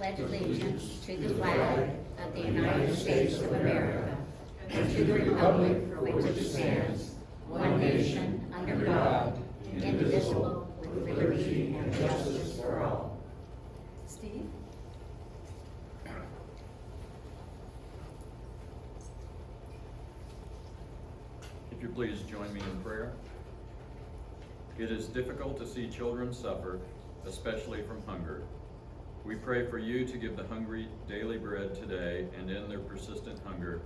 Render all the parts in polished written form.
pledge allegiance to the flag of the United States of America and to the republic for which it stands, one nation, under God, indivisible, with liberty and justice for all. Steve? If you please join me in prayer. It is difficult to see children suffer, especially from hunger. We pray for you to give the hungry daily bread today and end their persistent hunger.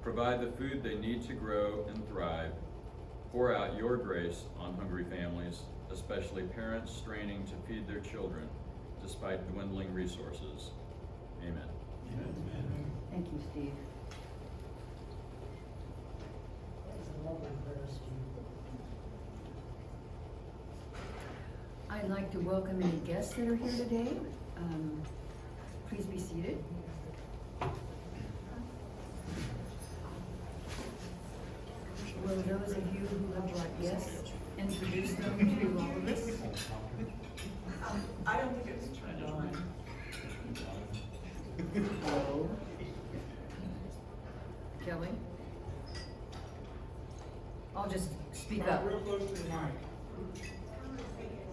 Provide the food they need to grow and thrive. Pour out your grace on hungry families, especially parents straining to feed their children despite dwindling resources. Amen. Amen. Thank you, Steve. I'd like to welcome any guests that are here today. Please be seated. Will those of you who have brought guests introduce them to all of us? I don't think it's turned on. Hello. Kelly? I'll just speak up. Real close to the mic.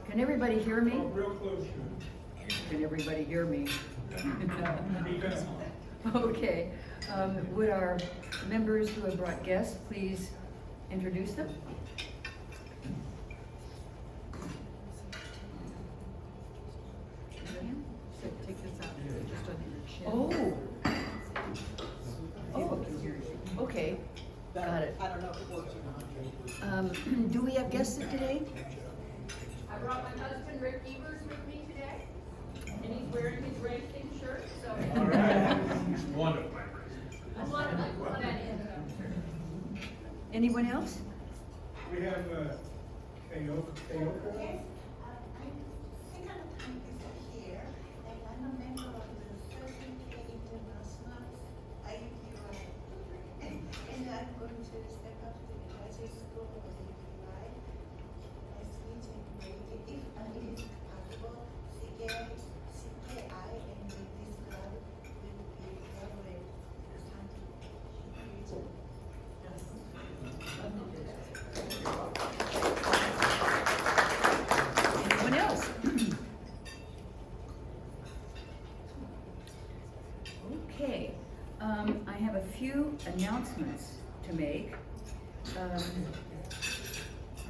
Can everybody hear me? Real close to it. Can everybody hear me? Because Okay. Would our members who have brought guests please introduce them? Take this out, just under your chin. Oh. Oh, okay. Got it. I don't know if it works or not. Do we have guests today? I brought my husband Rick Evers with me today, and he's wearing his racing shirt, so. all right. One of my I wanted to put that in. Anyone else? We have Hale. Yes, I think I'm here, and I'm a member of the 30K International IUPI. And I'm going to step up to the graduate school of IUPI. My speech and grade, if it is possible, CKI and with this club will be collaborate with Anyone else? Okay, I have a few announcements to make.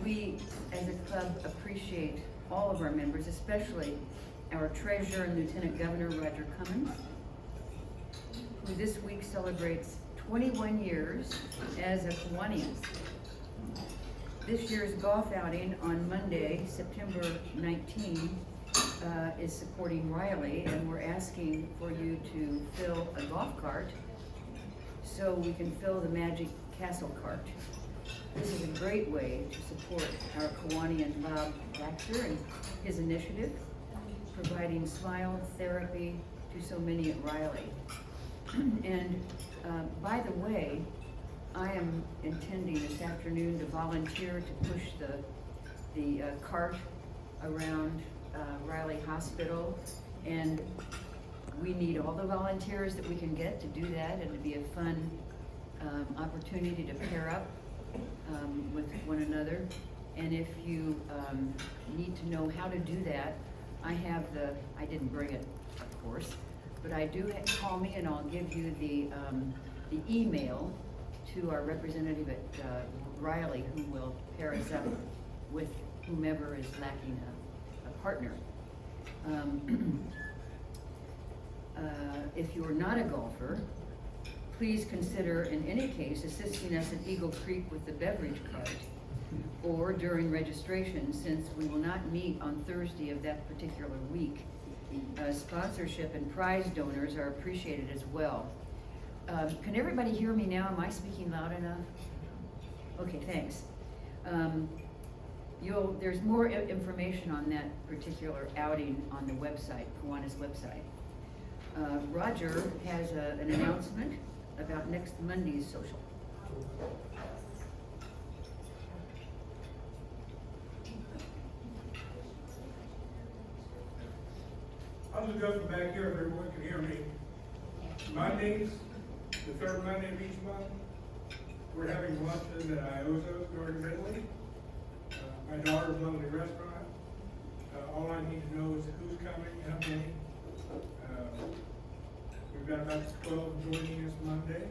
We, as a club, appreciate all of our members, especially our treasurer and Lieutenant Governor Roger Cummins, who this week celebrates 21 years as a Kiwanis. This year's golf outing on Monday, September 19, is supporting Riley, and we're asking for you to fill a golf cart so we can fill the Magic Castle cart. This is a great way to support our Kiwanian Bob Baxter and his initiative, providing smile therapy to so many at Riley. And by the way, I am intending this afternoon to volunteer to push the cart around Riley Hospital, and we need all the volunteers that we can get to do that, and to be a fun opportunity to pair up with one another. And if you need to know how to do that, I didn't bring it, of course, but I do call me and I'll give you the email to our representative at Riley, who will pair us up with whomever is lacking a partner. If you are not a golfer, please consider, in any case, assisting us at Eagle Creek with the beverage cart or during registration, since we will not meet on Thursday of that particular week. Sponsorship and prize donors are appreciated as well. Can everybody hear me now? Am I speaking loud enough? Okay, thanks. There's more information on that particular outing on the website, Kiwanis website. Roger has an announcement about next Monday's social. I'll just go from back here if everyone can hear me. Mondays, the third Monday of each month, we're having luncheon at Iozo's during Midley. My daughter's lovely restaurant. All I need to know is who's coming, how many. We've got about 12 joining us Monday,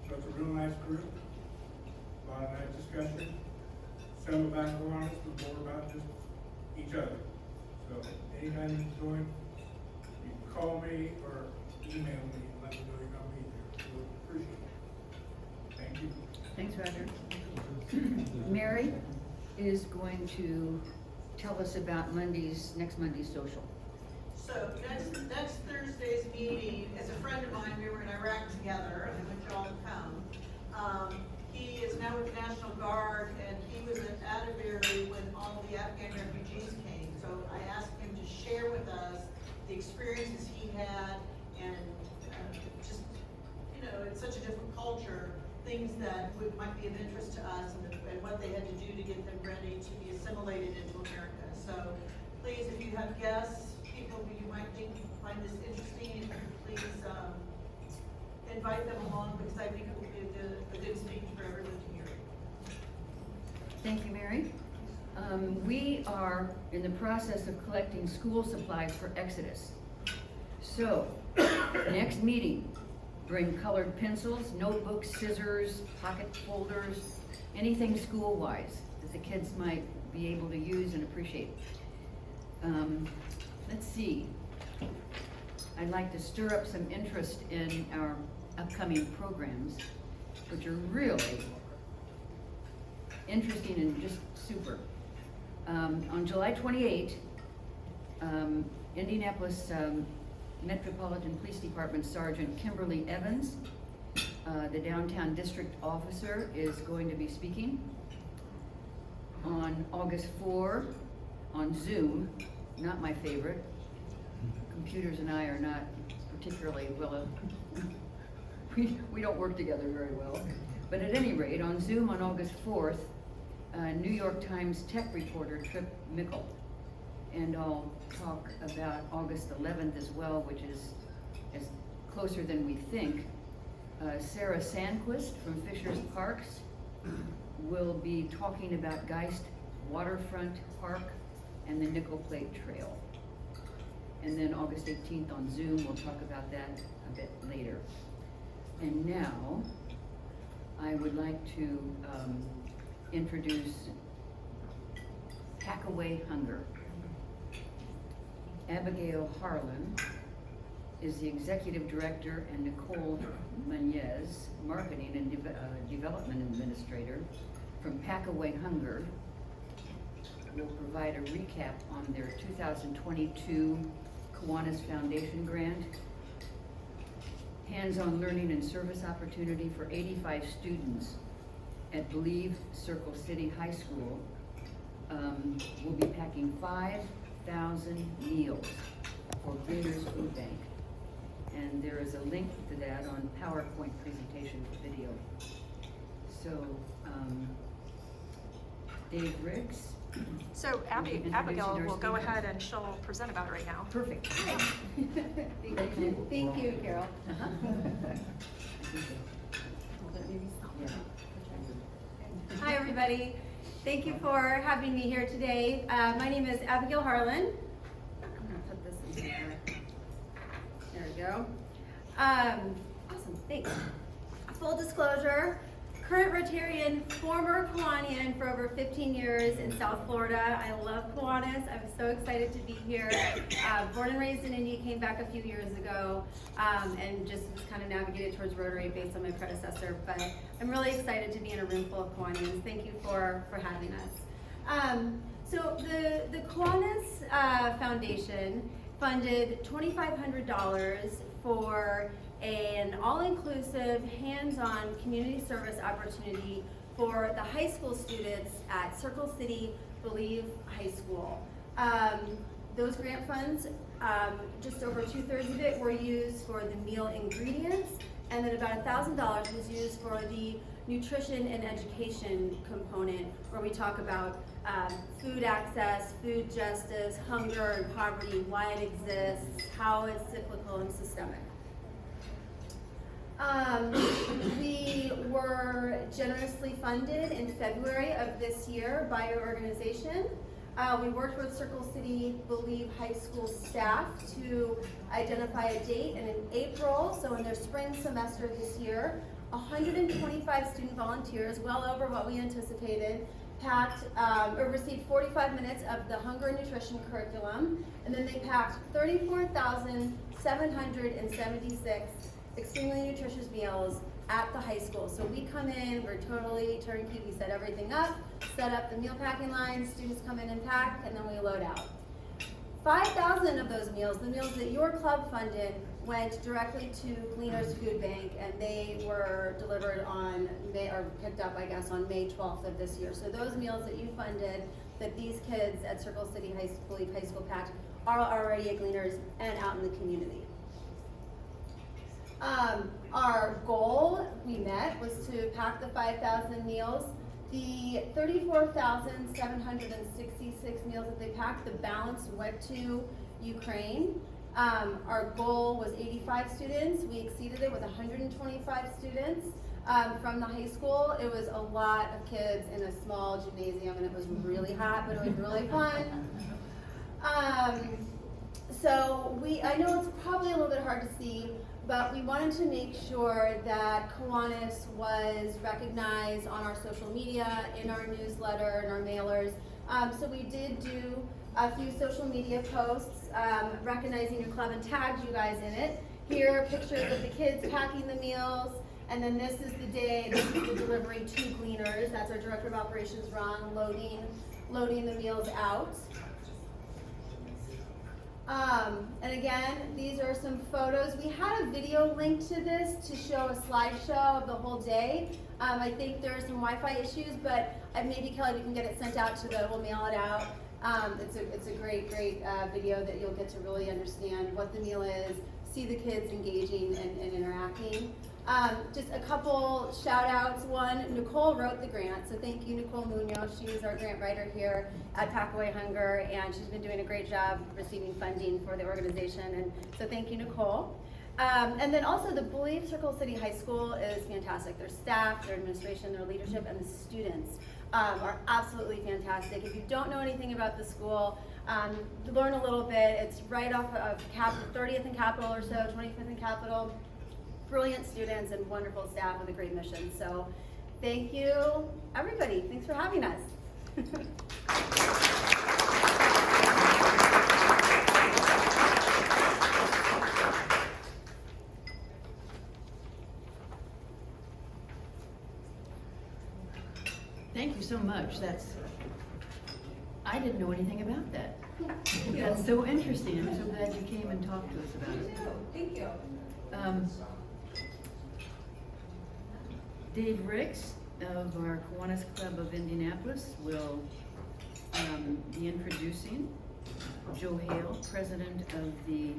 so it's a real nice group. A lot of nice discussion. Some about Kiwanis, but more about just each other. So anytime you join, you can call me or email me and let me know you're gonna be there. We'll appreciate it. Thank you. Thanks, Roger. Mary is going to tell us about next Monday's social. So next Thursday's meeting is a friend of mine. We were in Iraq together, and I want you all to come. He is now with the National Guard, and he was at Abigail when all the Afghan refugees came. So I asked him to share with us the experiences he had, and just, you know, it's such a different culture, things that might be of interest to us, and what they had to do to get them ready to be assimilated into America. So please, if you have guests, people who you might think find this interesting, please invite them along, because I think it will be a good speech for everyone to hear. Thank you, Mary. We are in the process of collecting school supplies for Exodus. So, next meeting, bring colored pencils, notebooks, scissors, pocket folders, anything school-wise that the kids might be able to use and appreciate. Let's see. I'd like to stir up some interest in our upcoming programs, which are really interesting and just super. On July 28, Indianapolis Metropolitan Police Department Sergeant Kimberly Evans, the downtown district officer, is going to be speaking. On August 4, on Zoom, not my favorite. Computers and I are not particularly well, we don't work together very well. But at any rate, on Zoom on August 4th, New York Times tech reporter Trip Mickle. And I'll talk about August 11th as well, which is closer than we think. Sarah Sandquist from Fisher's Parks will be talking about Geist Waterfront Park and the Nickel Plate Trail. And then August 18th on Zoom, we'll talk about that a bit later. And now, I would like to introduce Pack Away Hunger. Abigail Harlan is the executive director, and Nicole Munez, marketing and development administrator from Pack Away Hunger, will provide a recap on their 2022 Kiwanis Foundation grant, hands-on learning and service opportunity for 85 students at Believe Circle City High School. We'll be packing 5,000 meals for Greeners Food Bank. And there is a link to that on PowerPoint presentation video. So, Dave Riggs. So Abigail will go ahead and she'll present about it right now. Perfect. Thank you, Carol. Hi, everybody. Thank you for having me here today. My name is Abigail Harlan. I'm going to put this in here. There we go. Awesome, thanks. Full disclosure, current Rotarian, former Kiwanian for over 15 years in South Florida. I love Kiwanis. I'm so excited to be here. Born and raised in Indy, came back a few years ago, and just was kind of navigated towards Rotary based on my predecessor. But I'm really excited to be in a room full of Kiwanians. Thank you for having us. So the Kiwanis Foundation funded $2,500 for an all-inclusive, hands-on community service opportunity for the high school students at Circle City Believe High School. Those grant funds, just over 2/3 of it were used for the meal ingredients, and then about $1,000 was used for the nutrition and education component, where we talk about food access, food justice, hunger and poverty, why it exists, how it's cyclical and systemic. We were generously funded in February of this year by your organization. We worked with Circle City Believe High School staff to identify a date, and in April, so in their spring semester this year, 125 student volunteers, well over what we anticipated, received 45 minutes of the hunger and nutrition curriculum, and then they packed 34,776 extremely nutritious meals at the high school. So we come in, we're totally turnkey, we set everything up, set up the meal packing line, students come in and pack, and then we load out. 5,000 of those meals, the meals that your club funded, went directly to Gleaners Food Bank, and they were delivered on picked up, I guess, on May 12th of this year. So those meals that you funded, that these kids at Circle City High School packed, are already at Gleaners and out in the community. Our goal we met was to pack the 5,000 meals. The 34,766 meals that they packed, the balance went to Ukraine. Our goal was 85 students. We exceeded it with 125 students from the high school. It was a lot of kids in a small gymnasium, and it was really hot, but it was really fun. So I know it's probably a little bit hard to see, but we wanted to make sure that Kiwanis was recognized on our social media, in our newsletter, in our mailers. So we did do a few social media posts recognizing your club and tagged you guys in it. Here are pictures of the kids packing the meals, and then this is the day, this is the delivery to Gleaners. That's our Director of Operations, Ron, loading the meals out. And again, these are some photos. We had a video link to this to show a slideshow of the whole day. I think there are some Wi-Fi issues, but maybe Kelly, we can get it sent out we'll mail it out. It's a great video that you'll get to really understand what the meal is, see the kids engaging and interacting. Just a couple shout outs. One, Nicole wrote the grant, so thank you, Nicole Munoz. She is our grant writer here at Pack Away Hunger, and she's been doing a great job receiving funding for the organization, and so thank you, Nicole. And then also the Believe Circle City High School is fantastic. Their staff, their administration, their leadership, and the students are absolutely fantastic. If you don't know anything about the school, learn a little bit. It's right off of 30th and Capitol or so, 25th and Capitol. Brilliant students and wonderful staff with a great mission. So thank you, everybody. Thanks for having us. Thank you so much. I didn't know anything about that. That's so interesting. I'm so glad you came and talked to us about it. Thank you. Dave Ricks of our Kiwanis Club of Indianapolis will be introducing Joe Hale, president of the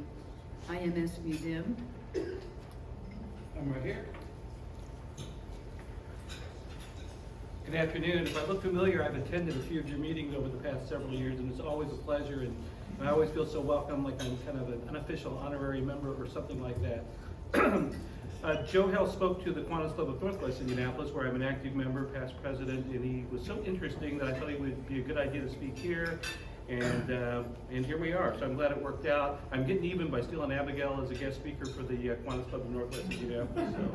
IMS Museum. I'm right here. Good afternoon. If I look familiar, I've attended a few of your meetings over the past several years, and it's always a pleasure, and I always feel so welcome, like I'm kind of an unofficial honorary member or something like that. Joe Hale spoke to the Kiwanis Club of Northwest Indianapolis, where I'm an active member, past president, and he was so interesting that I thought it would be a good idea to speak here, and here we are. So I'm glad it worked out. I'm getting even by stealing Abigail as a guest speaker for the Kiwanis Club of Northwest Indianapolis. So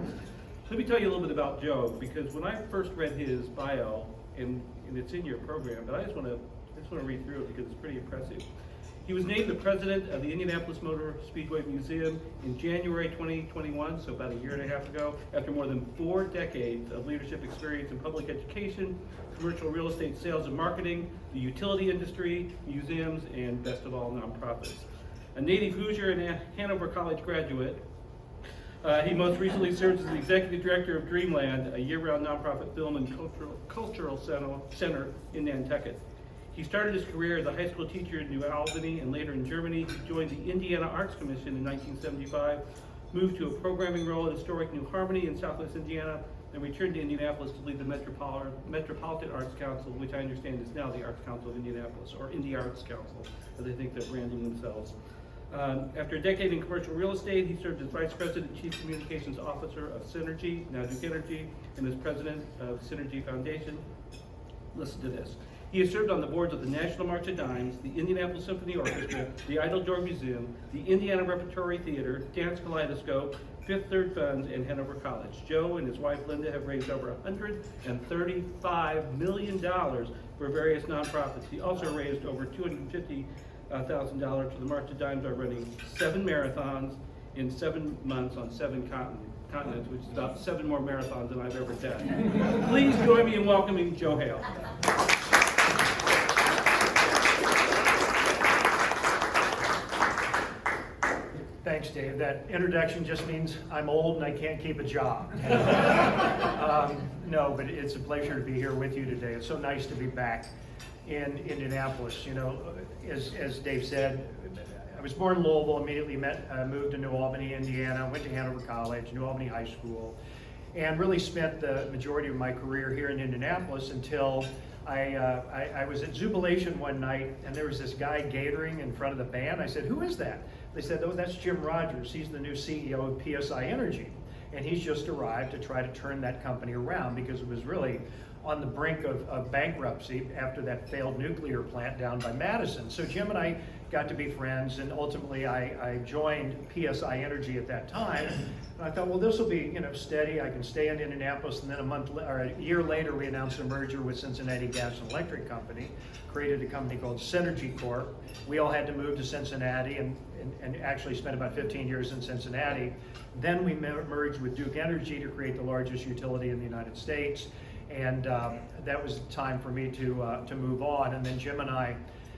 let me tell you a little bit about Joe, because when I first read his bio, and it's in your program, but I just want to read through it because it's pretty impressive. He was named the president of the Indianapolis Motor Speedway Museum in January 2021, so about a year and a half ago, after more than 4 decades of leadership experience in public education, commercial real estate sales and marketing, the utility industry, museums, and best of all, nonprofits. A native Hoosier and Hanover College graduate, he most recently served as the executive director of Dreamland, a year-round nonprofit film and cultural center in Nantucket. He started his career as a high school teacher in New Albany and later in Germany. He joined the Indiana Arts Commission in 1975, moved to a programming role at historic New Harmony in Southwest Indiana, and returned to Indianapolis to lead the Metropolitan Arts Council, which I understand is now the Arts Council of Indianapolis, or Indy Arts Council, as I think they're branding themselves. After a decade in commercial real estate, he served as Vice President and Chief Communications Officer of Synergy, now Duke Energy, and as President of Synergy Foundation. Listen to this. He has served on the boards of the National March of Dimes, the Indianapolis Symphony Orchestra, the Idle Door Museum, the Indiana Repertory Theater, Dance Kaleidoscope, Fifth Third Funds, and Hanover College. Joe and his wife Linda have raised over $135 million for various nonprofits. He also raised over $250,000 for the March of Dimes by running 7 marathons in 7 months on 7 continents, which is about 7 more marathons than I've ever done. Please join me in welcoming Joe Hale. Thanks, Dave. That introduction just means I'm old and I can't keep a job. No, but it's a pleasure to be here with you today. It's so nice to be back in Indianapolis. You know, as Dave said, I was born in Louisville, immediately moved to New Albany, Indiana, went to Hanover College, New Albany High School, and really spent the majority of my career here in Indianapolis until I was at Jubilation one night, and there was this guy catering in front of the band. I said, "Who is that?" They said, "Oh, that's Jim Rogers. He's the new CEO of PSI Energy, and he's just arrived to try to turn that company around because it was really on the brink of bankruptcy after that failed nuclear plant down by Madison." So Jim and I got to be friends, and ultimately I joined PSI Energy at that time. And I thought, well, this will be, you know, steady. I can stay in Indianapolis, and then a year later, we announced a merger with Cincinnati Gas and Electric Company, created a company called Synergy Corp. We all had to move to Cincinnati and actually spent about 15 years in Cincinnati. Then we merged with Duke Energy to create the largest utility in the United States. And that was time for me to move on. And then Jim and I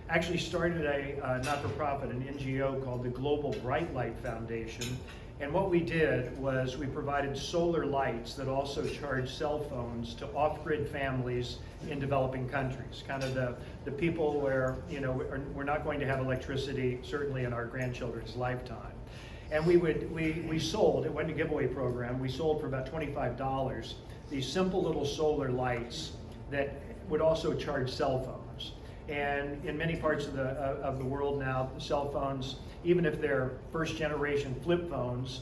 actually started a not-for-profit, an NGO called the Global Bright Light Foundation. And what we did was we provided solar lights that also charge cell phones to off-grid families in developing countries, kind of the people where, you know, we're not going to have electricity, certainly in our grandchildren's lifetime. And we sold, it went to giveaway program, we sold for about $25 these simple little solar lights that would also charge cell phones. And in many parts of the world now, the cell phones, even if they're first generation flip phones,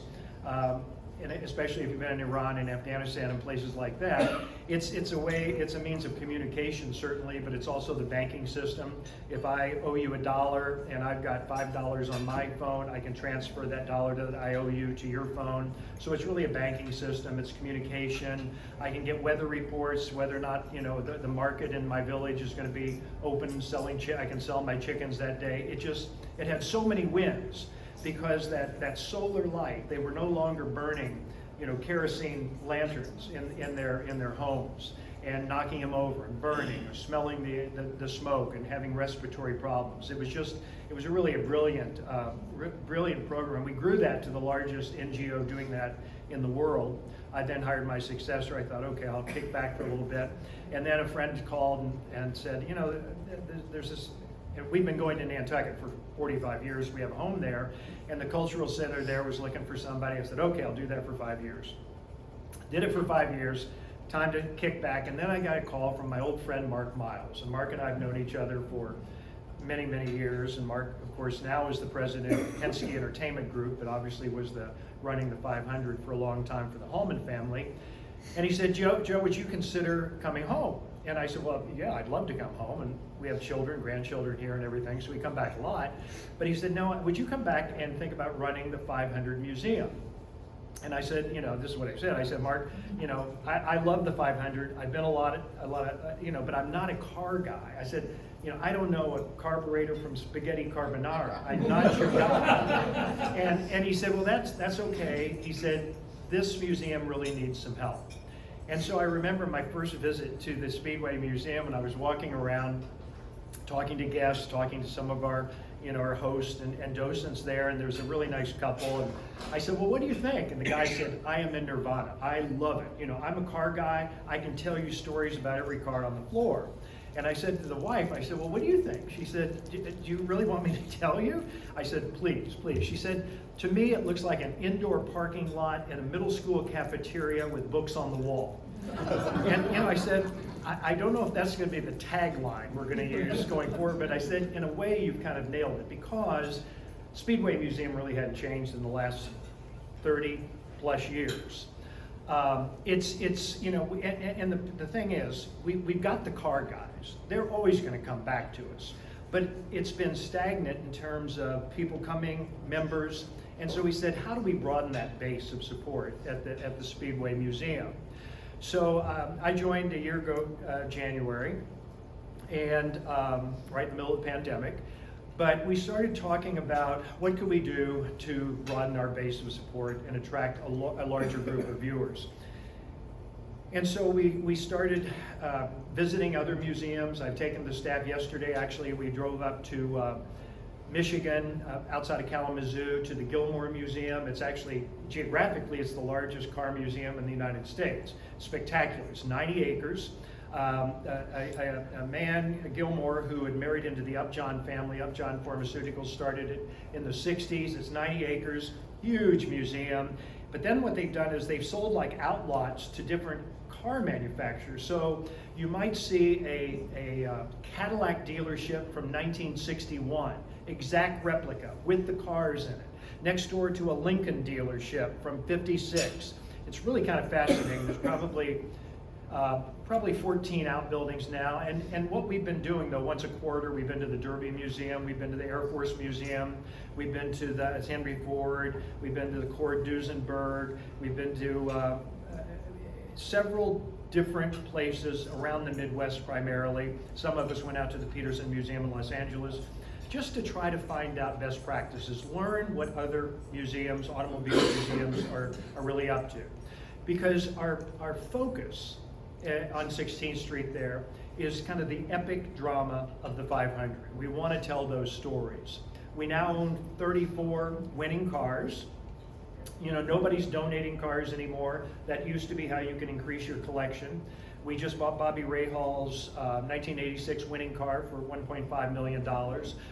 and especially if you've been in Iran and Afghanistan and places like that, it's a means of communication certainly, but it's also the banking system. If I owe you $1 and I've got $5 on my phone, I can transfer that $1 that I owe you to your phone. So it's really a banking system, it's communication. I can get weather reports, whether or not, you know, the market in my village is going to be open selling, I can sell my chickens that day. It had so many wins. Because that solar light, they were no longer burning, you know, kerosene lanterns in their homes and knocking them over and burning or smelling the smoke and having respiratory problems. It was really a brilliant program. We grew that to the largest NGO doing that in the world. I then hired my successor. I thought, okay, I'll kick back for a little bit. And then a friend called and said, you know, there's this. We've been going to Nantucket for 45 years. We have a home there, and the cultural center there was looking for somebody. I said, okay, I'll do that for 5 years. Did it for 5 years, time to kick back, and then I got a call from my old friend Mark Miles. And Mark and I have known each other for many, many years, and Mark, of course, now is the president of Penske Entertainment Group, but obviously was running the 500 for a long time for the Hallman family. And he said, Joe, would you consider coming home? And I said, well, yeah, I'd love to come home. And we have children, grandchildren here and everything, so we come back a lot. But he said, no, would you come back and think about running the 500 Museum? And I said, you know, this is what I said. I said, Mark, you know, I love the 500. I've been a lot of, you know, but I'm not a car guy. I said, you know, I don't know a carburetor from spaghetti carbonara. I'm not your guy. And he said, well, that's okay. He said, this museum really needs some help. And so I remember my first visit to the Speedway Museum, and I was walking around, talking to guests, talking to some of our, you know, our hosts and docents there, and there was a really nice couple, and I said, well, what do you think? And the guy said, I am in nirvana. I love it. You know, I'm a car guy. I can tell you stories about every car on the floor. And I said to the wife, I said, well, what do you think? She said, do you really want me to tell you? I said, please, please. She said, to me, it looks like an indoor parking lot in a middle school cafeteria with books on the wall. And, you know, I said, I don't know if that's going to be the tagline we're going to use going forward, but I said, in a way, you've kind of nailed it, because Speedway Museum really hadn't changed in the last 30 plus years. It's you know, and the thing is, we've got the car guys. They're always going to come back to us, but it's been stagnant in terms of people coming, members, and so we said, how do we broaden that base of support at the Speedway Museum? So I joined a year ago, January, and right in the middle of the pandemic. But we started talking about what could we do to broaden our base of support and attract a larger group of viewers. And so we started visiting other museums. I've taken the staff yesterday. Actually, we drove up to Michigan, outside of Kalamazoo, to the Gilmore Museum. It's actually, geographically, it's the largest car museum in the United States. Spectacular. It's 90 acres. A man, Gilmore, who had married into the Upjohn family, Upjohn Pharmaceuticals, started it in the 60s. It's 90 acres, huge museum. But then what they've done is they've sold like outlots to different car manufacturers. So you might see a Cadillac dealership from 1961, exact replica with the cars in it. Next door to a Lincoln dealership from 56. It's really kind of fascinating. There's probably 14 outbuildings now, and what we've been doing, though, once a quarter, we've been to the Derby Museum, we've been to the Air Force Museum, we've been to the Henry Ford, we've been to the Cord Duesenberg, we've been to several different places around the Midwest primarily. Some of us went out to the Peterson Museum in Los Angeles just to try to find out best practices, learn what other museums, automobile museums are really up to. Because our focus on 16th Street there is kind of the epic drama of the 500. We want to tell those stories. We now own 34 winning cars. You know, nobody's donating cars anymore. That used to be how you can increase your collection. We just bought Bobby Rahal's 1986 winning car for $1.5 million,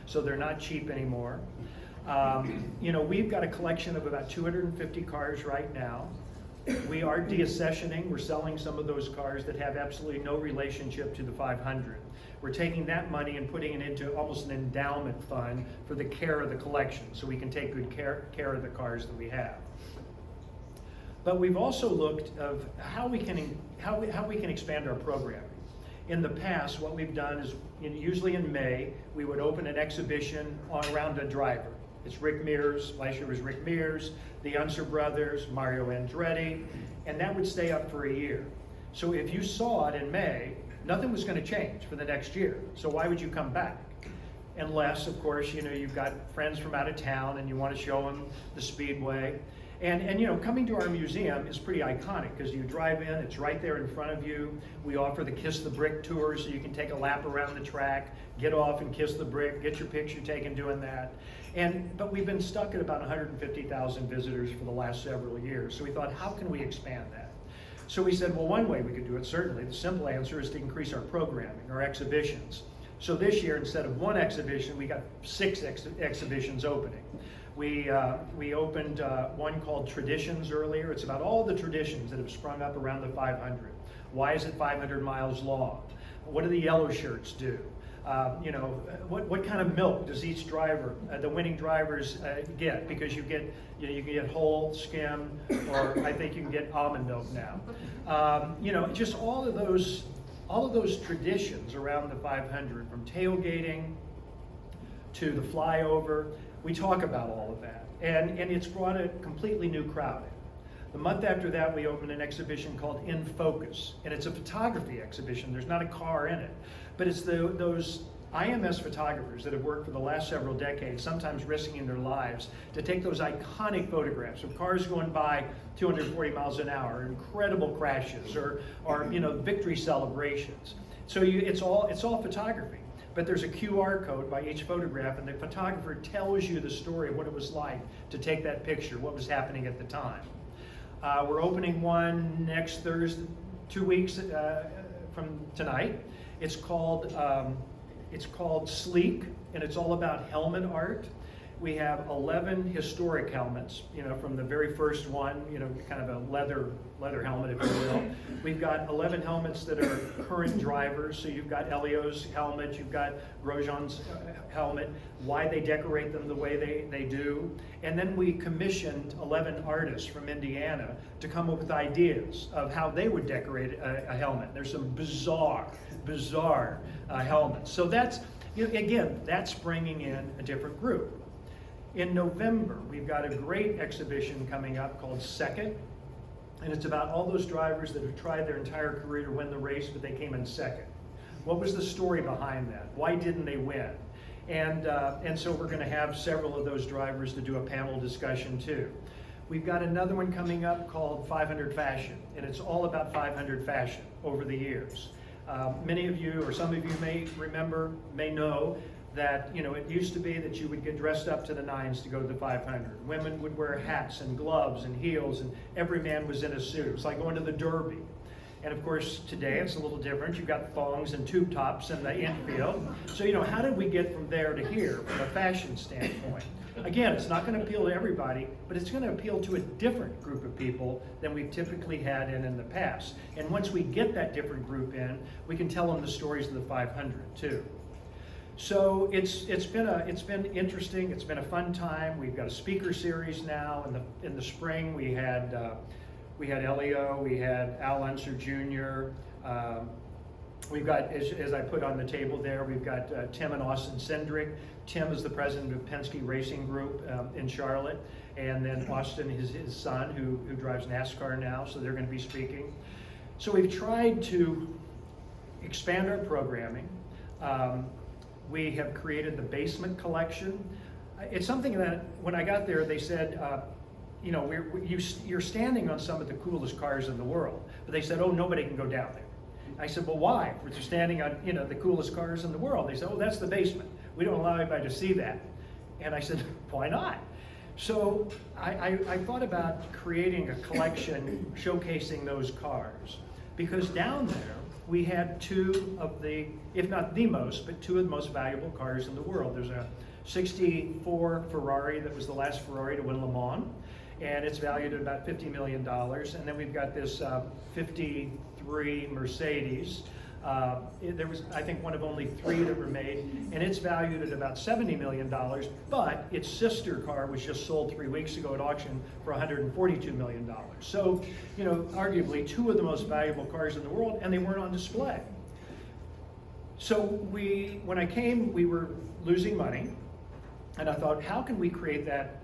so they're not cheap anymore. You know, we've got a collection of about 250 cars right now. We are deaccessioning. We're selling some of those cars that have absolutely no relationship to the 500. We're taking that money and putting it into almost an endowment fund for the care of the collection, so we can take good care of the cars that we have. But we've also looked of how we can expand our programming. In the past, what we've done is, usually in May, we would open an exhibition around a driver. It's Rick Mears, last year was Rick Mears, the Unser brothers, Mario Andretti, and that would stay up for a year. So if you saw it in May, nothing was going to change for the next year. So why would you come back? Unless, of course, you know, you've got friends from out of town and you want to show them the Speedway. And you know, coming to our museum is pretty iconic because you drive in, it's right there in front of you. We offer the Kiss the Brick tour, so you can take a lap around the track, get off and kiss the brick, get your picture taken doing that. But we've been stuck at about 150,000 visitors for the last several years. So we thought, how can we expand that? So we said, well, one way we could do it, certainly, the simple answer is to increase our programming, our exhibitions. So this year, instead of one exhibition, we got 6 exhibitions opening. We opened one called Traditions earlier. It's about all the traditions that have sprung up around the 500. Why is it 500 miles long? What do the yellow shirts do? You know, what kind of milk does each driver, the winning drivers, get? Because you can get whole, skim, or I think you can get almond milk now. You know, just all of those traditions around the 500, from tailgating to the flyover. We talk about all of that, and it's brought a completely new crowd in. The month after that, we opened an exhibition called In Focus, and it's a photography exhibition. There's not a car in it, but it's those IMS photographers that have worked for the last several decades, sometimes risking their lives, to take those iconic photographs of cars going by 240 miles an hour, incredible crashes, or you know, victory celebrations. So it's all photography. But there's a QR code by each photograph, and the photographer tells you the story of what it was like to take that picture, what was happening at the time. We're opening one next Thursday, 2 weeks from tonight. It's called Sleek, and it's all about helmet art. We have 11 historic helmets, you know, from the very first one, you know, kind of a leather helmet, if you will. We've got 11 helmets that are current drivers. So you've got Elio's helmet, you've got Grosjean's helmet, why they decorate them the way they do. And then we commissioned 11 artists from Indiana to come up with ideas of how they would decorate a helmet. There's some bizarre helmets. So that's, you know, again, that's bringing in a different group. In November, we've got a great exhibition coming up called Second, and it's about all those drivers that have tried their entire career to win the race, but they came in second. What was the story behind that? Why didn't they win? And so we're going to have several of those drivers to do a panel discussion too. We've got another one coming up called 500 Fashion, and it's all about 500 fashion over the years. Many of you, or some of you may know that, you know, it used to be that you would get dressed up to the nines to go to the 500. Women would wear hats and gloves and heels, and every man was in a suit. It's like going to the Derby. And of course, today it's a little different. You've got thongs and tube tops in the infield. So, you know, how did we get from there to here from a fashion standpoint? Again, it's not going to appeal to everybody, but it's going to appeal to a different group of people than we've typically had in the past. And once we get that different group in, we can tell them the stories of the 500 too. So it's been interesting. It's been a fun time. We've got a speaker series now. In the spring, we had Elio, we had Al Unser Jr. We've got, as I put on the table there, we've got Tim and Austin Cendrick. Tim is the president of Penske Racing Group in Charlotte, and then Austin is his son who drives NASCAR now. So they're going to be speaking. So we've tried to expand our programming. We have created the basement collection. It's something that when I got there, they said, you know, you're standing on some of the coolest cars in the world. But they said, oh, nobody can go down there. I said, well, why? We're standing on, you know, the coolest cars in the world. They said, oh, that's the basement. We don't allow anybody to see that. And I said, why not? So I thought about creating a collection showcasing those cars. Because down there, we had two of the, if not the most, but two of the most valuable cars in the world. There's a 64 Ferrari that was the last Ferrari to win Le Mans, and it's valued at about $50 million. And then we've got this 53 Mercedes. There was, I think, one of only 3 that were made, and it's valued at about $70 million, but its sister car was just sold 3 weeks ago at auction for $142 million. So, you know, arguably 2 of the most valuable cars in the world, and they weren't on display. So when I came, we were losing money, and I thought, how can we create that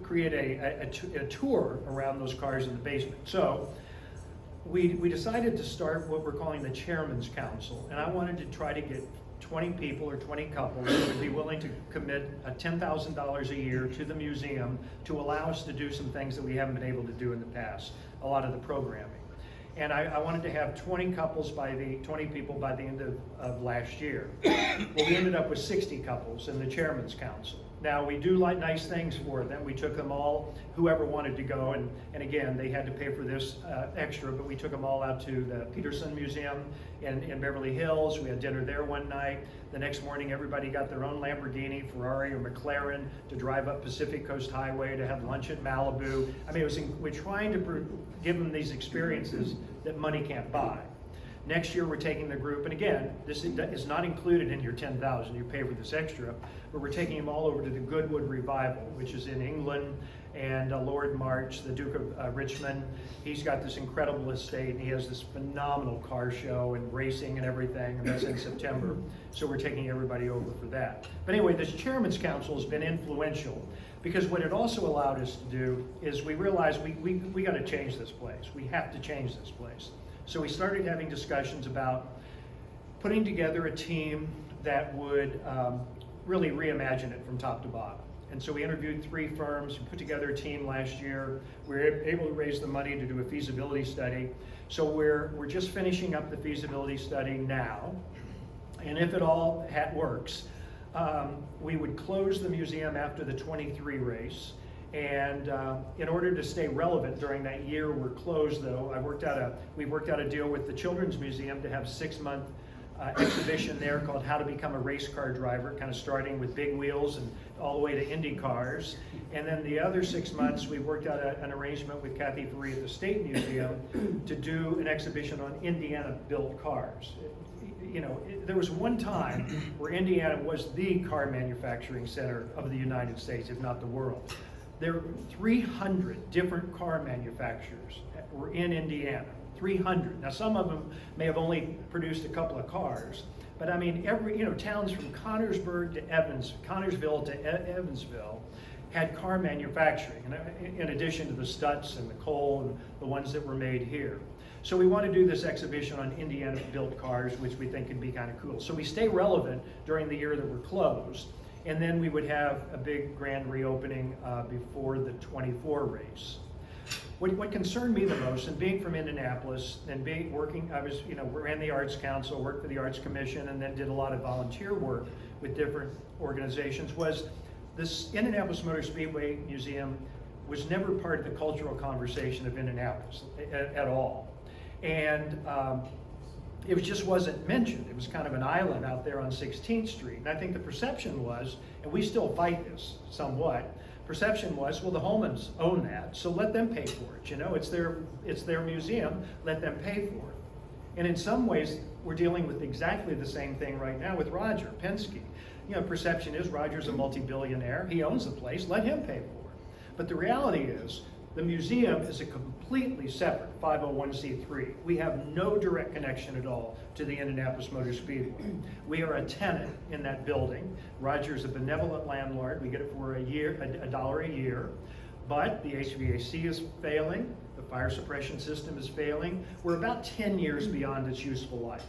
create a tour around those cars in the basement? So we decided to start what we're calling the Chairman's Council, and I wanted to try to get 20 people or 20 couples who would be willing to commit $10,000 a year to the museum to allow us to do some things that we haven't been able to do in the past, a lot of the programming. And I wanted to have 20 people by the end of last year. Well, we ended up with 60 couples in the Chairman's Council. Now, we do like nice things for them. We took them all, whoever wanted to go, and again, they had to pay for this extra, but we took them all out to the Peterson Museum in Beverly Hills. We had dinner there one night. The next morning, everybody got their own Lamborghini, Ferrari, or McLaren to drive up Pacific Coast Highway to have lunch at Malibu. I mean, we're trying to give them these experiences that money can't buy. Next year, we're taking the group, and again, this is not included in your $10,000. You pay for this extra, but we're taking them all over to the Goodwood Revival, which is in England, and Lord March, the Duke of Richmond. He's got this incredible estate, and he has this phenomenal car show and racing and everything, and that's in September. So we're taking everybody over for that. But anyway, this Chairman's Council has been influential, because what it also allowed us to do is we realized we got to change this place. We have to change this place. So we started having discussions about putting together a team that would really reimagine it from top to bottom. And so we interviewed 3 firms, put together a team last year. We were able to raise the money to do a feasibility study. So we're just finishing up the feasibility study now. And if it all works, we would close the museum after the 23 race. And in order to stay relevant during that year we're closed, though, we worked out a deal with the Children's Museum to have 6-month exhibition there called How to Become a Race Car Driver, kind of starting with big wheels and all the way to Indy cars. And then the other 6 months, we worked out an arrangement with Kathy Faree at the State Museum to do an exhibition on Indiana-built cars. You know, there was one time where Indiana was the car manufacturing center of the United States, if not the world. There were 300 different car manufacturers that were in Indiana. 300. Now, some of them may have only produced a couple of cars, but I mean, towns from Connorsville to Evansville had car manufacturing, in addition to the Stutz and the Cole and the ones that were made here. So we want to do this exhibition on Indiana-built cars, which we think can be kind of cool. So we stay relevant during the year that we're closed, and then we would have a big grand reopening before the 24 race. What concerned me the most, and being from Indianapolis and ran the Arts Council, worked for the Arts Commission, and then did a lot of volunteer work with different organizations, was this Indianapolis Motor Speedway Museum was never part of the cultural conversation of Indianapolis at all. And it just wasn't mentioned. It was kind of an island out there on 16th Street. And I think the perception was, and we still fight this somewhat, perception was, well, the Holmans own that, so let them pay for it. You know, it's their museum, let them pay for it. And in some ways, we're dealing with exactly the same thing right now with Roger Penske. You know, perception is Roger's a multi-billionaire, he owns the place, let him pay for it. But the reality is, the museum is a completely separate 501c3. We have no direct connection at all to the Indianapolis Motor Speedway. We are a tenant in that building. Roger's a benevolent landlord. We get it for $1 a year. But the HVAC is failing. The fire suppression system is failing. We're about 10 years beyond its useful life.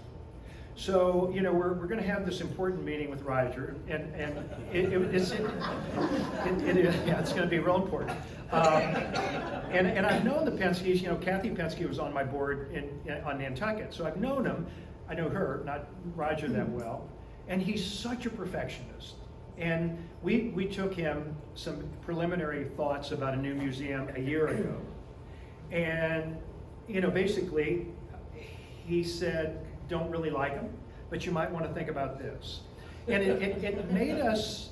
So, you know, we're going to have this important meeting with Roger, and it's going to be real important. And I've known the Penskes. You know, Kathy Penske was on my board on Nantucket, so I've known him. I know her, not Roger that well, and he's such a perfectionist. And we took him some preliminary thoughts about a new museum a year ago, and you know, basically, he said, don't really like him, but you might want to think about this. And it made us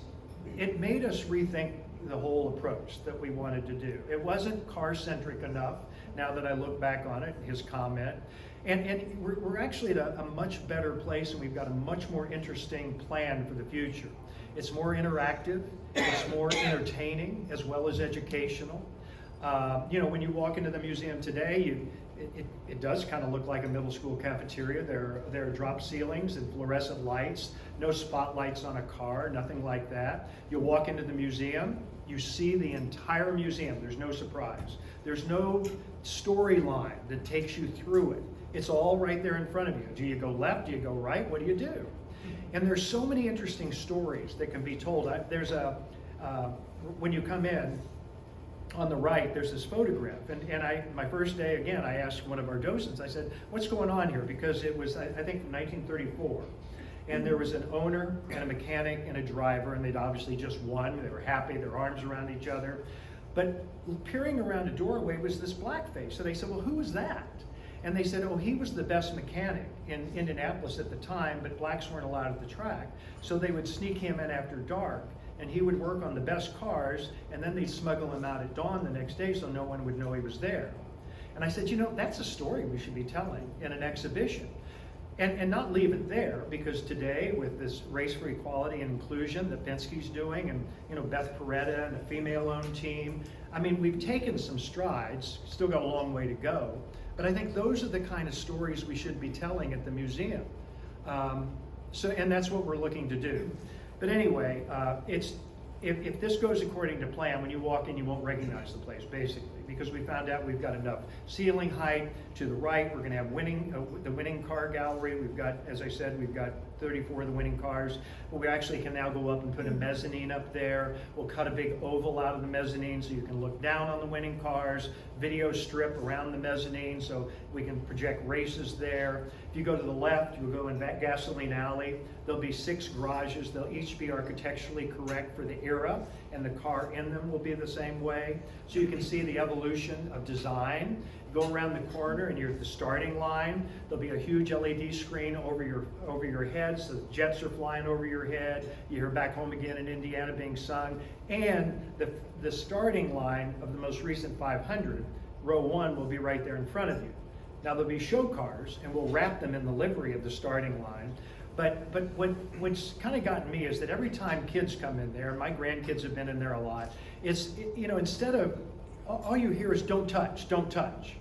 rethink the whole approach that we wanted to do. It wasn't car-centric enough, now that I look back on it, his comment. And we're actually at a much better place, and we've got a much more interesting plan for the future. It's more interactive, it's more entertaining, as well as educational. You know, when you walk into the museum today, it does kind of look like a middle school cafeteria. There are drop ceilings and fluorescent lights, no spotlights on a car, nothing like that. You walk into the museum, you see the entire museum. There's no surprise. There's no storyline that takes you through it. It's all right there in front of you. Do you go left? Do you go right? What do you do? And there's so many interesting stories that can be told. When you come in, on the right, there's this photograph, and my first day, again, I asked one of our docents, I said, what's going on here? Because it was, I think, from 1934, and there was an owner and a mechanic and a driver, and they'd obviously just won. They were happy, their arms around each other, but peering around a doorway was this black face. So they said, well, who was that? And they said, oh, he was the best mechanic in Indianapolis at the time, but blacks weren't allowed at the track, so they would sneak him in after dark, and he would work on the best cars, and then they'd smuggle him out at dawn the next day so no one would know he was there. And I said, you know, that's a story we should be telling in an exhibition. And not leave it there, because today, with this race for equality and inclusion that Penske's doing, and you know, Beth Peretta and a female-owned team, I mean, we've taken some strides, still got a long way to go, but I think those are the kind of stories we should be telling at the museum. And that's what we're looking to do. But anyway, if this goes according to plan, when you walk in, you won't recognize the place, basically, because we found out we've got enough ceiling height. To the right, we're going to have the winning car gallery. We've got, as I said, we've got 34 of the winning cars, but we actually can now go up and put a mezzanine up there. We'll cut a big oval out of the mezzanine so you can look down on the winning cars, video strip around the mezzanine so we can project races there. If you go to the left, you'll go in that gasoline alley. There'll be 6 garages. They'll each be architecturally correct for the era and the car in them will be the same way. So you can see the evolution of design. Go around the corner and you're at the starting line. There'll be a huge LED screen over your head, so the jets are flying over your head. You hear Back Home Again in Indiana being sung. And the starting line of the most recent 500, row 1, will be right there in front of you. Now there'll be show cars, and we'll wrap them in the livery of the starting line. But what's kind of gotten me is that every time kids come in there, and my grandkids have been in there a lot, instead of, all you hear is don't touch, don't touch.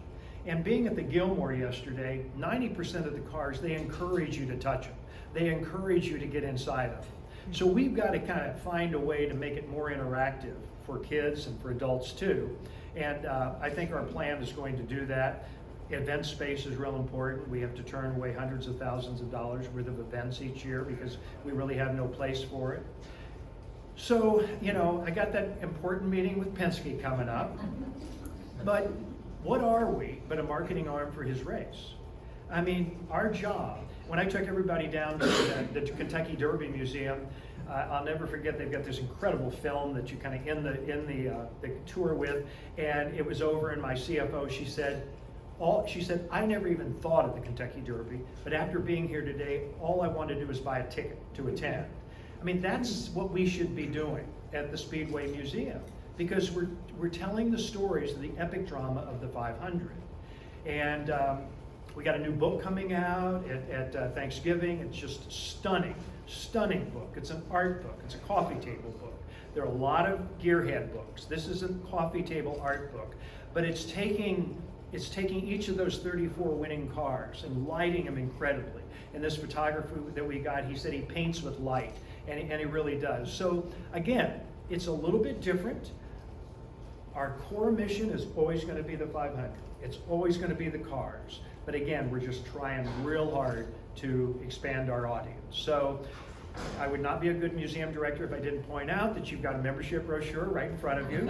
And being at the Gilmore yesterday, 90% of the cars, they encourage you to touch them. They encourage you to get inside them. So we've got to kind of find a way to make it more interactive for kids and for adults too. And I think our plan is going to do that. Event space is real important. We have to turn away hundreds of thousands of dollars worth of events each year because we really have no place for it. So, I got that important meeting with Penske coming up. But what are we but a marketing arm for his race? I mean, our job, when I took everybody down to the Kentucky Derby Museum, I'll never forget, they've got this incredible film that you kind of end the tour with, and it was over, and my CFO, she said, I never even thought of the Kentucky Derby, but after being here today, all I want to do is buy a ticket to attend. I mean, that's what we should be doing at the Speedway Museum, because we're telling the stories of the epic drama of the 500. And we got a new book coming out at Thanksgiving. It's just stunning book. It's an art book. It's a coffee table book. There are a lot of gearhead books. This is a coffee table art book, but it's taking each of those 34 winning cars and lighting them incredibly. And this photographer that we got, he said he paints with light, and he really does. So again, it's a little bit different. Our core mission is always going to be the 500. It's always going to be the cars. But again, we're just trying real hard to expand our audience. So I would not be a good museum director if I didn't point out that you've got a membership brochure right in front of you.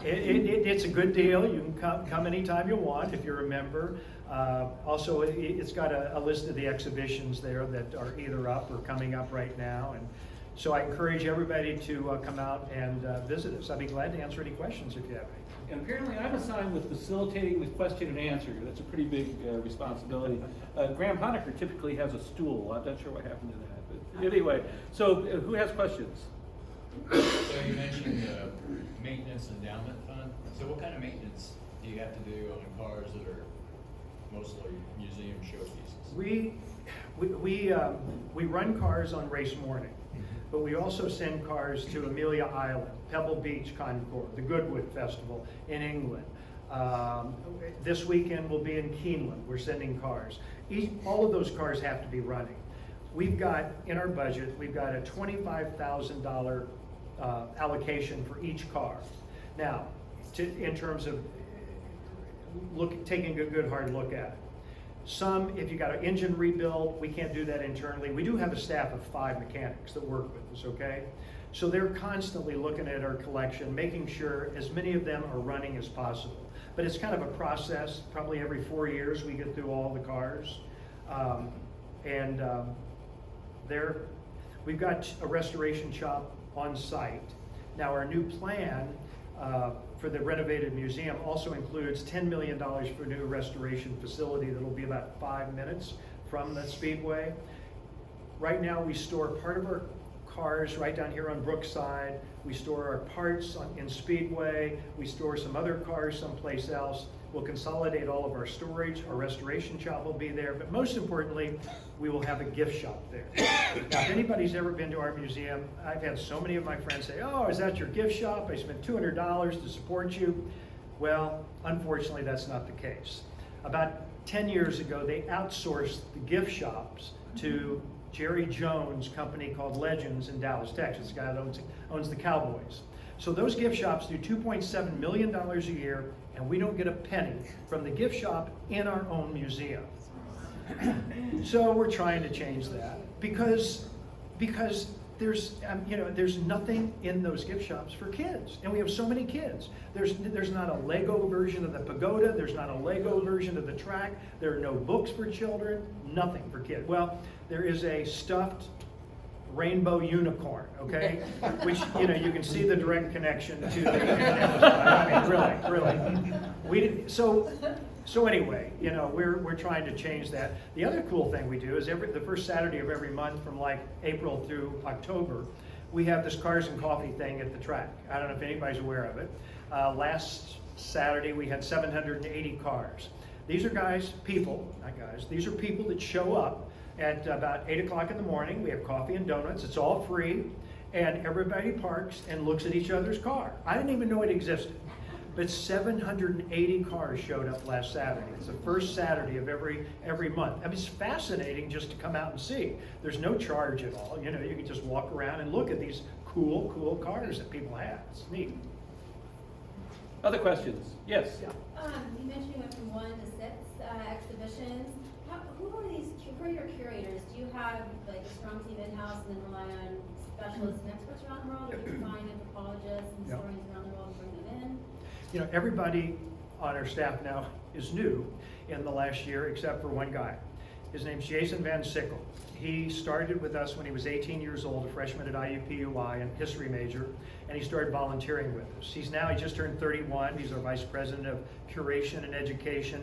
It's a good deal. You can come anytime you want if you're a member. Also, it's got a list of the exhibitions there that are either up or coming up right now. And so I encourage everybody to come out and visit us. I'd be glad to answer any questions if you have any. And apparently I'm assigned with facilitating the question and answer. That's a pretty big responsibility. Graham Honecker typically has a stool. I'm not sure what happened to that. But anyway, so who has questions? So you mentioned maintenance endowment fund. So what kind of maintenance do you have to do on cars that are mostly museum showpieces? We run cars on race morning. But we also send cars to Amelia Island, Pebble Beach Concours, the Goodwood Festival in England. This weekend we'll be in Keeneland. We're sending cars. All of those cars have to be running. We've got, in our budget, we've got a $25,000 allocation for each car. Now, in terms of taking a good hard look at it. Some, if you got an engine rebuild, we can't do that internally. We do have a staff of 5 mechanics that work with us, okay? So they're constantly looking at our collection, making sure as many of them are running as possible. But it's kind of a process. Probably every 4 years we get through all the cars. We've got a restoration shop on site. Now our new plan for the renovated museum also includes $10 million for a new restoration facility that'll be about 5 minutes from the Speedway. Right now we store part of our cars right down here on Brookside. We store our parts in Speedway. We store some other cars someplace else. We'll consolidate all of our storage. Our restoration shop will be there. But most importantly, we will have a gift shop there. Now, if anybody's ever been to our museum, I've had so many of my friends say, oh, is that your gift shop? I spent $200 to support you. Well, unfortunately, that's not the case. About 10 years ago, they outsourced the gift shops to Jerry Jones' company called Legends in Dallas, Texas, the guy that owns the Cowboys. So those gift shops do $2.7 million a year, and we don't get a penny from the gift shop in our own museum. So we're trying to change that because there's nothing in those gift shops for kids, and we have so many kids. There's not a Lego version of the pagoda. There's not a Lego version of the track. There are no books for children. Nothing for kids. Well, there is a stuffed rainbow unicorn, okay? Which, you know, you can see the direct connection to the Indianapolis. I mean, really. We didn't, so anyway, you know, we're trying to change that. The other cool thing we do is the first Saturday of every month from like April through October, we have this Cars and Coffee thing at the track. I don't know if anybody's aware of it. Last Saturday we had 780 cars. These are these are people that show up at about 8 o'clock in the morning. We have coffee and donuts. It's all free. And everybody parks and looks at each other's car. I didn't even know it existed. But 780 cars showed up last Saturday. It's the first Saturday of every month. I mean, it's fascinating just to come out and see. There's no charge at all. You know, you can just walk around and look at these cool cars that people have. It's neat. Other questions? Yes? Yeah. You mentioned you went from 1 to 6 exhibitions. Who are your curators? Do you have like a strong team in-house and then rely on specialists and experts around the world, or do you find anthropologists and historians around the world and bring them in? You know, everybody on our staff now is new in the last year except for one guy. His name's Jason Van Sickle. He started with us when he was 18 years old, a freshman at IUPUI and history major, and he started volunteering with us. He just turned 31. He's our vice president of curation and education,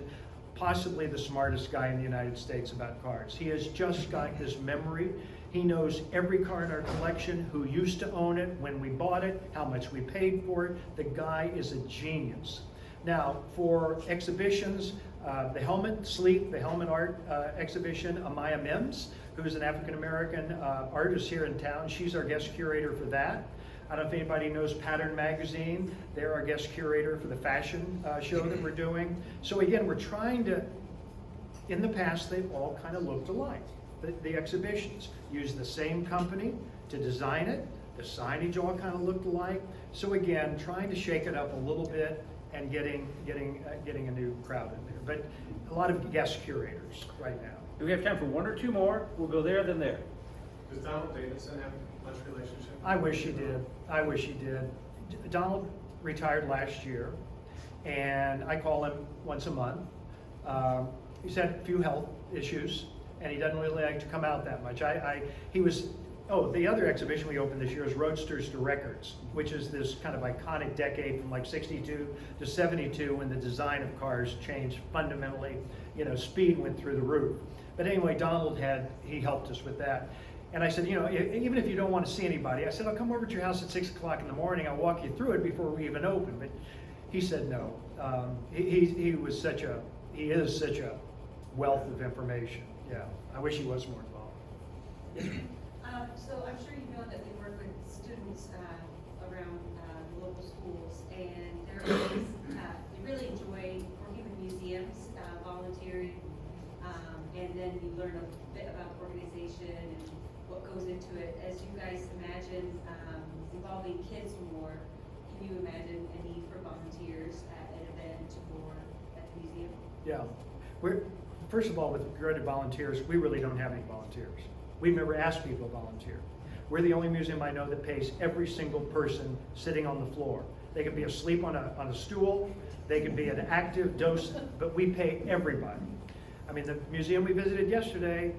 possibly the smartest guy in the United States about cars. He has just got this memory. He knows every car in our collection, who used to own it, when we bought it, how much we paid for it. The guy is a genius. Now, for exhibitions, the Helmet Art exhibition, Amaya Mims, who's an African-American artist here in town, she's our guest curator for that. I don't know if anybody knows Pattern Magazine. They're our guest curator for the fashion show that we're doing. So again, we're trying to, in the past, they've all kind of looked alike. The exhibitions use the same company to design it. The signage all kind of looked alike. So again, trying to shake it up a little bit and getting a new crowd in there. But a lot of guest curators right now. Do we have time for one or two more? We'll go there, then there. Does Donald Davidson have much relationship? I wish he did. Donald retired last year, and I call him once a month. He's had a few health issues, and he doesn't really like to come out that much. The other exhibition we opened this year is Roadsters to Records, which is this kind of iconic decade from like 62 to 72 when the design of cars changed fundamentally. You know, speed went through the roof. But anyway, Donald he helped us with that. And I said, you know, even if you don't want to see anybody, I said, I'll come over to your house at 6 o'clock in the morning. I'll walk you through it before we even open. But he said no. He is such a wealth of information. Yeah, I wish he was more involved. So I'm sure you know that we work with students around the local schools, and they really enjoy working with museums, volunteering, and then we learn a bit about organization and what goes into it. As you guys imagine involving kids more, can you imagine a need for volunteers at an event or at the museum? Yeah. First of all, with regard to volunteers, we really don't have any volunteers. We've never asked people to volunteer. We're the only museum I know that pays every single person sitting on the floor. They could be asleep on a stool, they could be an active docent, but we pay everybody. I mean, the museum we visited yesterday,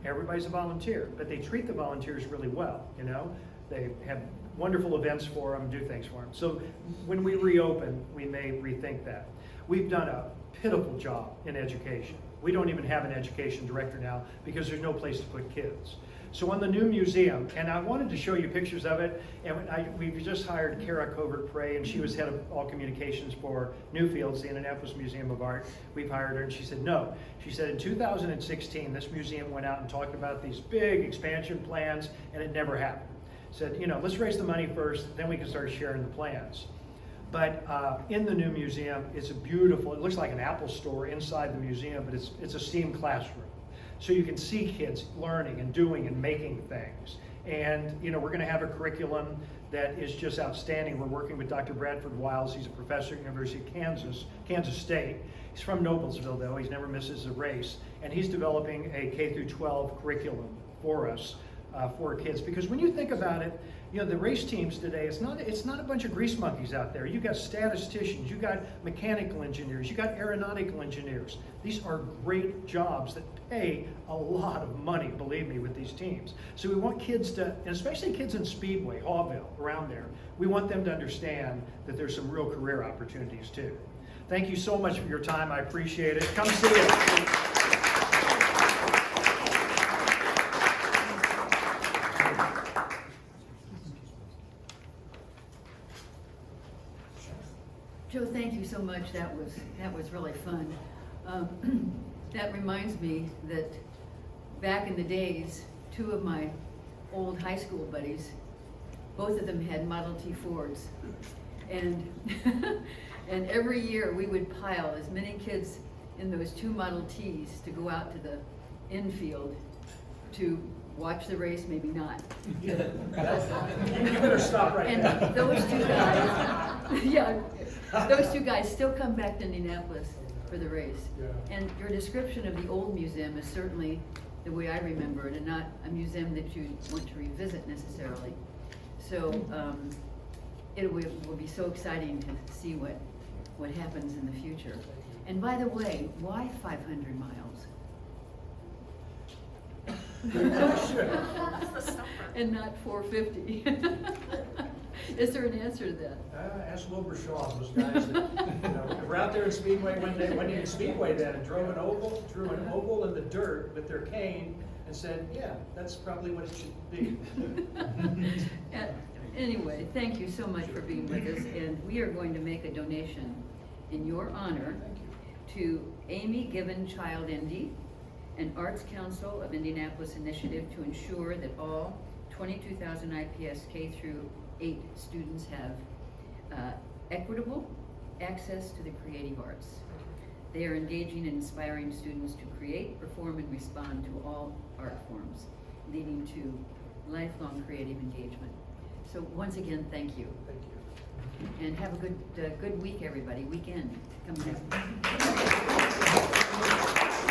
everybody's a volunteer, but they treat the volunteers really well, you know? They have wonderful events for them, do things for them. So when we reopen, we may rethink that. We've done a pitiful job in education. We don't even have an education director now because there's no place to put kids. So on the new museum, and I wanted to show you pictures of it, and we've just hired Kara Covert-Prey, and she was head of all communications for Newfields, the Indianapolis Museum of Art. We've hired her, and she said no. She said in 2016, this museum went out and talked about these big expansion plans, and it never happened. Said, you know, let's raise the money first, then we can start sharing the plans. But in the new museum, it's a beautiful, it looks like an Apple store inside the museum, but it's a STEAM classroom. So you can see kids learning and doing and making things. And you know, we're gonna have a curriculum that is just outstanding. We're working with Dr. Bradford Wiles. He's a professor at the University of Kansas State. He's from Noblesville though, he's never misses a race. And he's developing a K through 12 curriculum for us, for kids. Because when you think about it, You know, the race teams today, it's not a bunch of grease monkeys out there. You got statisticians, you got mechanical engineers, you got aeronautical engineers. These are great jobs that pay a lot of money, believe me, with these teams. So we want kids to, and especially kids in Speedway, Hallville, around there, we want them to understand that there's some real career opportunities too. Thank you so much for your time. I appreciate it. Come see us. Joe, thank you so much. That was really fun. That reminds me that back in the days, two of my old high school buddies, both of them had Model T Fords. And, and every year we would pile as many kids in those two Model Ts to go out to the infield to watch the race, maybe not. You better stop right and now. And those two guys, yeah, those two guys still come back to Indianapolis for the race. Yeah. And your description of the old museum is certainly the way I remember it, and not a museum that you want to revisit necessarily. So it will be so exciting to see what happens in the future. And by the way, why 500 miles? And not 450? Is there an answer to that? Ask Wilbur Shaw, those guys that were out there in Speedway when they went in Speedway then and drew an oval in the dirt with their cane and said, yeah, that's probably what it should be. Anyway, thank you so much for being with us, and we are going to make a donation in your honor to Amy Given Child Indy, an Arts Council of Indianapolis initiative to ensure that all 22,000 IPS K through 8 students have equitable access to the creative arts. They are engaging and inspiring students to create, perform, and respond to all art forms, leading to lifelong creative engagement. So once again, thank you. Thank you. And have a good week, everybody. Weekend coming up.